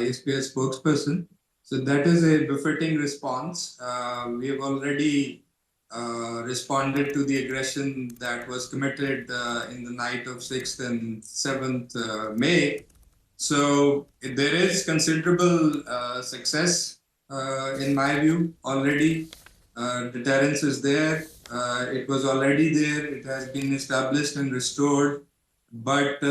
ISPS spokesperson. So that is a befitting response. We have already responded to the aggression that was committed in the night of 6th and 7th May. So there is considerable success in my view already. Deterrence is there. It was already there. It has been established and restored. But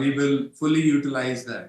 we will fully utilize that.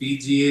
PGA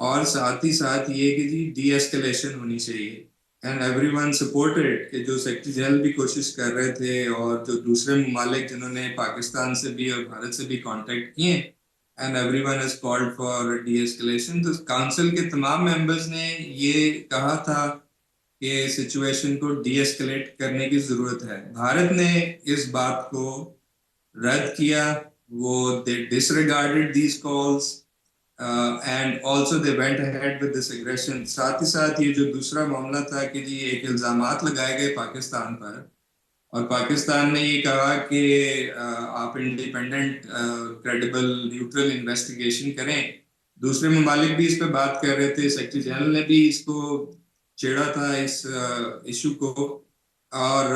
اور ساتھ ہی ساتھ یہ کہ G D escalation ہونی چاہیے. And every one supported کہ جو secretary general بھی کوشش کر رہے تھے اور جو دوسرے ممالک جنہوں نے پاکستان سے بھی اور بھارت سے بھی کانٹیکٹ کیے, and every one has called for D escalation. تو کاؤنسل کے تمام ممبرز نے یہ کہا تھا کہ سچویشن کو ڈی ایسکلیٹ کرنے کی ضرورت ہے. بھارت نے اس بات کو رد کیا, وہ they disregarded these calls and also they went ahead with this aggression. ساتھ ہی ساتھ یہ جو دوسرا معاملہ تھا کہ جی ایک الزامات لگائے گئے پاکستان پر, اور پاکستان نے یہ کہا کہ آپ انڈیپینڈنٹ کریڈیبل نیوٹرل انویسٹیگیشن کریں. دوسرے ممالک بھی اس پہ بات کر رہے تھے, سیکرٹری جنرل نے بھی اس کو چھیڑا تھا اس ایشو کو, اور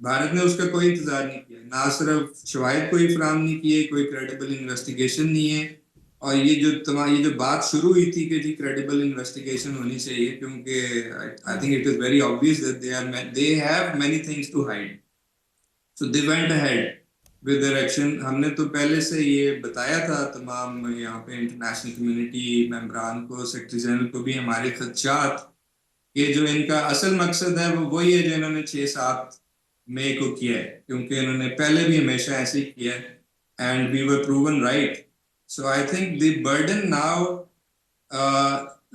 بھارت نے اس کا کوئی انتظار نہیں کیا. نہ صرف شواہد کوئی فراہم نہیں کیے, کوئی کریڈیبل انویسٹیگیشن نہیں ہے. اور یہ جو بات شروع ہوئی تھی کہ جی کریڈیبل انویسٹیگیشن ہونی چاہیے, کیونکہ I think it is very obvious that they have many things to hide. So they went ahead with their action. ہم نے تو پہلے سے یہ بتایا تھا تمام یہاں پہ انٹرنیشنل کمیونٹی ممبران کو, سیکرٹری جنرل کو بھی, ہمارے خدشات کہ جو ان کا اصل مقصد ہے وہ وہی ہے جو انہوں نے 6-7 مئی کو کیا ہے, کیونکہ انہوں نے پہلے بھی ہمیشہ ایسے ہی کیا ہے, and we were proven right. So I think the burden now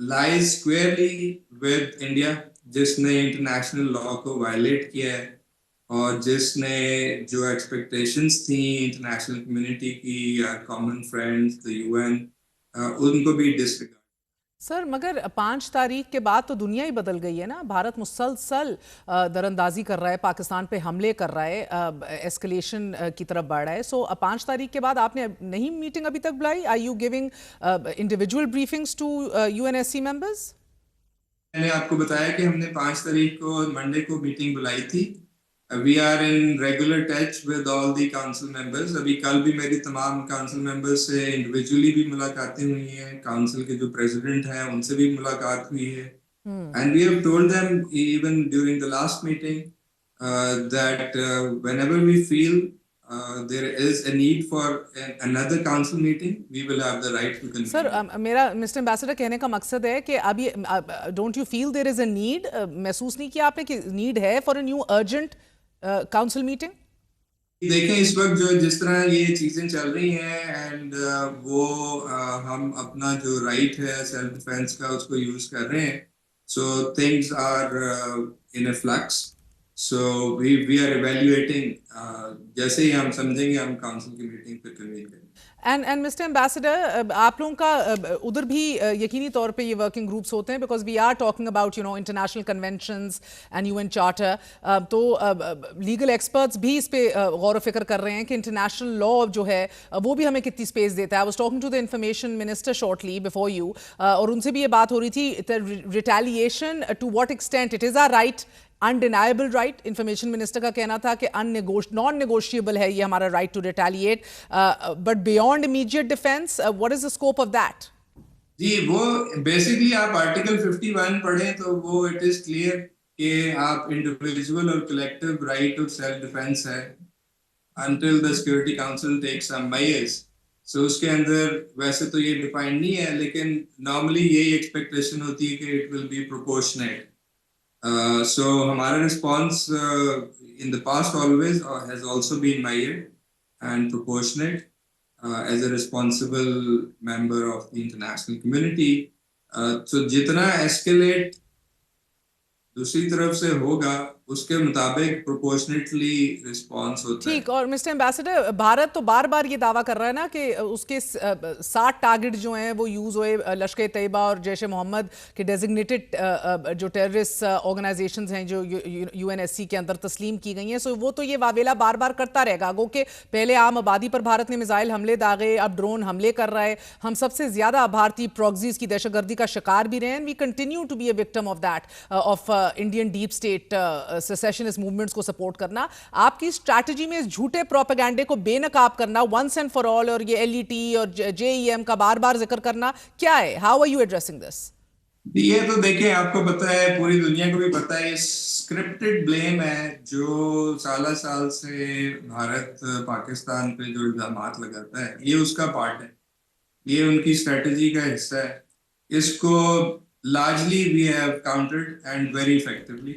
lies squarely with India, جس نے انٹرنیشنل لا کو وائلیٹ کیا ہے, اور جس نے جو ایکسپیکٹیشنز تھیں انٹرنیشنل کمیونٹی کی, common friends, the U N, ان کو بھی ڈسریگارڈ. سر مگر 5 تاریخ کے بعد تو دنیا ہی بدل گئی ہے نا. بھارت مسلسل دراندازی کر رہا ہے, پاکستان پہ حملے کر رہا ہے, ایسکلیشن کی طرف بڑھ رہا ہے. سو 5 تاریخ کے بعد آپ نے نہیں میٹنگ ابھی تک بلائی؟ Are you giving individual briefings to U N S C members? میں نے آپ کو بتایا کہ ہم نے 5 تاریخ کو منڈے کو میٹنگ بلائی تھی. We are in regular touch with all the council members. ابھی کل بھی میری تمام کاؤنسل ممبرز سے انڈیویجولی بھی ملاقاتیں ہوئی ہیں, کاؤنسل کے جو پریزیڈنٹ ہیں ان سے بھی ملاقات ہوئی ہے. And we have told them even during the last meeting that whenever we feel there is a need for another council meeting, we will have the right to convene. Sir میرا mister ambassador کہنے کا مقصد ہے کہ ابھی don't you feel there is a need, محسوس نہیں کیا آپ نے کہ نیڈ ہے for a new urgent council meeting? دیکھیں اس وقت جو جس طرح یہ چیزیں چل رہی ہیں, اینڈ وہ ہم اپنا جو رائٹ ہے سیلف ڈیفینس کا اس کو یوز کر رہے ہیں. So things are in a flux. So we are evaluating, جیسے ہی ہم سمجھیں گے ہم کاؤنسل کی میٹنگ پہ کنوین کریں گے. اینڈ مسٹر ایمبیسڈر, آپ لوگوں کا ادھر بھی یقینی طور پہ یہ ورکنگ گروپس ہوتے ہیں, because we are talking about you know international conventions and U N charter. تو لیگل ایکسپرٹس بھی اس پہ غور و فکر کر رہے ہیں کہ انٹرنیشنل لا جو ہے وہ بھی ہمیں کتنی اسپیس دیتا ہے. I was talking to the information minister shortly before you, اور ان سے بھی یہ بات ہو رہی تھی, retaliation to what extent it is our right, undeniable right. Information minister کا کہنا تھا کہ نان نیگوشیبل ہے یہ ہمارا right to retaliate, but beyond immediate defence what is the scope of that? جی وہ بیسکلی آپ آرٹیکل 51 پڑھیں تو وہ اٹ از کلیئر کہ آپ انڈیویجول اور collective right of self defence ہے until the Security Council takes some measures. سو اس کے اندر ویسے تو یہ ڈیفائنڈ نہیں ہے, لیکن نارملی یہی ایکسپیکٹیشن ہوتی ہے کہ it will be proportionate. So ہمارا response in the past always has also been measured and proportionate as a responsible member of the international community. So جتنا escalate دوسری طرف سے ہوگا اس کے مطابق پروپورشنیٹلی رسپانس ہوتا ہے. ٹھیک. اور مسٹر ایمبیسڈر, بھارت تو بار بار یہ دعویٰ کر رہا ہے نا کہ اس کے 60 ٹارگٹ جو ہیں وہ یوز ہوئے لشکر طیبہ اور جیش محمد کے ڈیزگنیٹڈ جو ٹیررسٹ آرگنائزیشنز ہیں جو یو این ایس سی کے اندر تسلیم کی گئی ہیں. سو وہ تو یہ واویلا بار بار کرتا رہے گا, گو کہ پہلے عام آبادی پر بھارت نے میزائل حملے داغے, اب ڈرون حملے کر رہا ہے. ہم سب سے زیادہ بھارتی پروگزیز کی دہشت گردی کا شکار بھی رہے ہیں. We continue to be a victim of that, of Indian deep state secessionist movements کو سپورٹ کرنا. آپ کی اسٹریٹجی میں اس جھوٹے پروپیگنڈے کو بے نقاب کرنا ونس اینڈ فار آل, اور یہ ایل ای ٹی اور جے ای ایم کا بار بار ذکر کرنا کیا ہے؟ How are you addressing this? یہ تو دیکھیں آپ کو پتہ ہے, پوری دنیا کو بھی پتہ ہے, یہ اسکرپٹڈ بلیم ہے جو سالہ سال سے بھارت پاکستان پہ جو الزامات لگاتا ہے, یہ اس کا پارٹ ہے, یہ ان کی اسٹریٹجی کا حصہ ہے. اس کو largely we have countered and very effectively.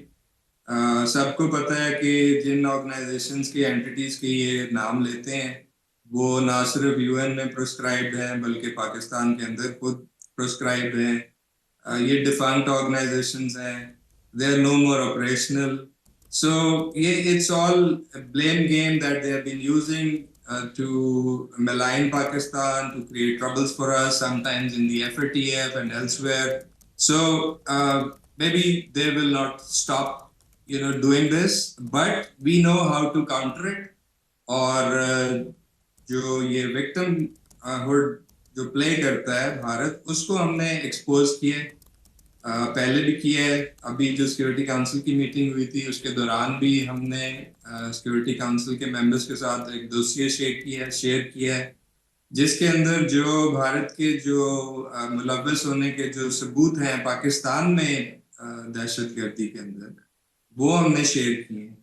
سب کو پتہ ہے کہ جن آرگنائزیشنس کی اینٹیز کے یہ نام لیتے ہیں وہ نہ صرف یو این میں پرسکرائبڈ ہیں بلکہ پاکستان کے اندر خود پرسکرائبڈ ہیں. یہ ڈیفنکٹ آرگنائزیشنز ہیں. they are no more operational. So yeah, it's all a blame game that they have been using to malign Pakistan, to create troubles for us, sometimes in the FATF and elsewhere. So maybe they will not stop, doing this, but we know how to counter it. اور جو یہ victim hood جو پلے کرتا ہے بھارت، اس کو ہم نے expose کیا ہے، پہلے بھی کیا ہے. ابھی جو سیکورٹی کاؤنسل کی میٹنگ ہوئی تھی اس کے دوران بھی ہم نے سیکورٹی کاؤنسل کے ممبرس کے ساتھ ایک دوسیہ شیئر کیا ہے جس کے اندر جو بھارت کے جو ملوث ہونے کے جو ثبوت ہیں پاکستان میں دہشت گردی کے اندر، وہ ہم نے شیئر کیے ہیں.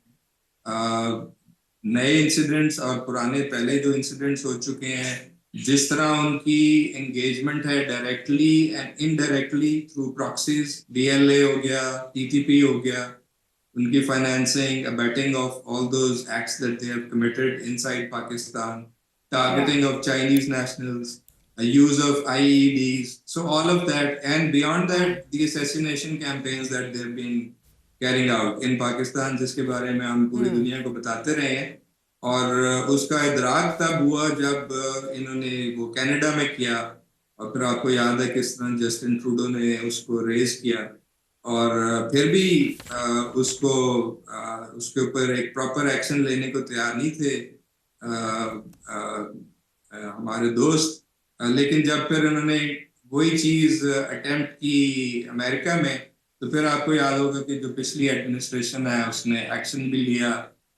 نئے انسیڈنٹس اور پرانے پہلے جو انسیڈنٹس ہو چکے ہیں، جس طرح ان کی انگیجمنٹ ہے directly and indirectly through proxies, D L A ہو گیا، ٹی ٹی پی ہو گیا، ان کی financing, abetting of all those acts that they have committed inside Pakistan, targeting of Chinese nationals, use of IEDs, so all of that, and beyond that the assassination campaigns that they've been carrying out in Pakistan، جس کے بارے میں ہم پوری دنیا کو بتاتے رہے ہیں. اور اس کا ادراک تب ہوا جب انہوں نے وہ کینیڈا میں کیا، اور پھر آپ کو یاد ہے کس طرح جسٹن ٹروڈو نے اس کو ریز کیا، اور پھر بھی اس کے اوپر ایک پراپر ایکشن لینے کو تیار نہیں تھے ہمارے دوست. لیکن جب پھر انہوں نے وہی چیز اٹیمپٹ کی امریکہ میں، تو پھر آپ کو یاد ہوگا کہ جو پچھلی ایڈمنسٹریشن ہے اس نے ایکشن بھی لیا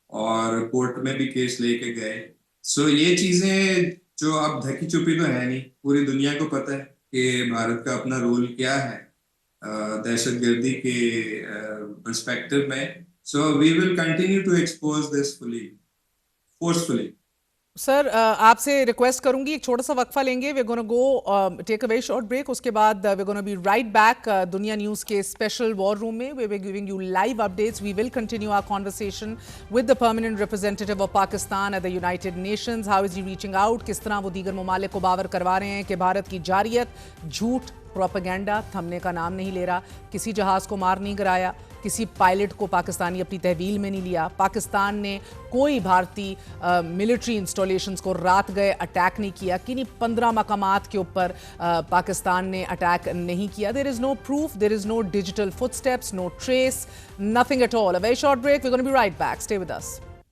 اور کورٹ میں بھی کیس لے کے گئے. سو یہ چیزیں جو اب ڈھکی چھپی تو ہے نہیں، پوری دنیا کو پتہ ہے کہ بھارت کا اپنا رول کیا ہے دہشت گردی کے پرسپیکٹو میں. So we will continue to expose this fully forcefully. Sir آپ سے ریکویسٹ کروں گی ایک چھوٹا سا وقفہ لیں گے. We gonna go take a very short break. اس کے بعد we gonna be right back Dunya news کے اسپیشل وار روم میں. We will giving you live updates. We will continue our conversation with the permanent representative of Pakistan at the United Nations. How is he reaching out? کس طرح وہ دیگر ممالک کو باور کروا رہے ہیں کہ بھارت کی جارحیت، جھوٹ، پروپیگنڈا تھمنے کا نام نہیں لے رہا. کسی جہاز کو مار نہیں گرایا، کسی پائلٹ کو پاکستانی اپنی تحویل میں نہیں لیا. پاکستان نے کوئی بھارتی ملٹری انسٹالیشنز کو رات گئے اٹیک نہیں کیا. کنہیں 15 مقامات کے اوپر پاکستان نے اٹیک نہیں کیا. There is no proof, there is no digital footsteps, no trace, nothing at all. A very short break. We gonna be right back. Stay with us.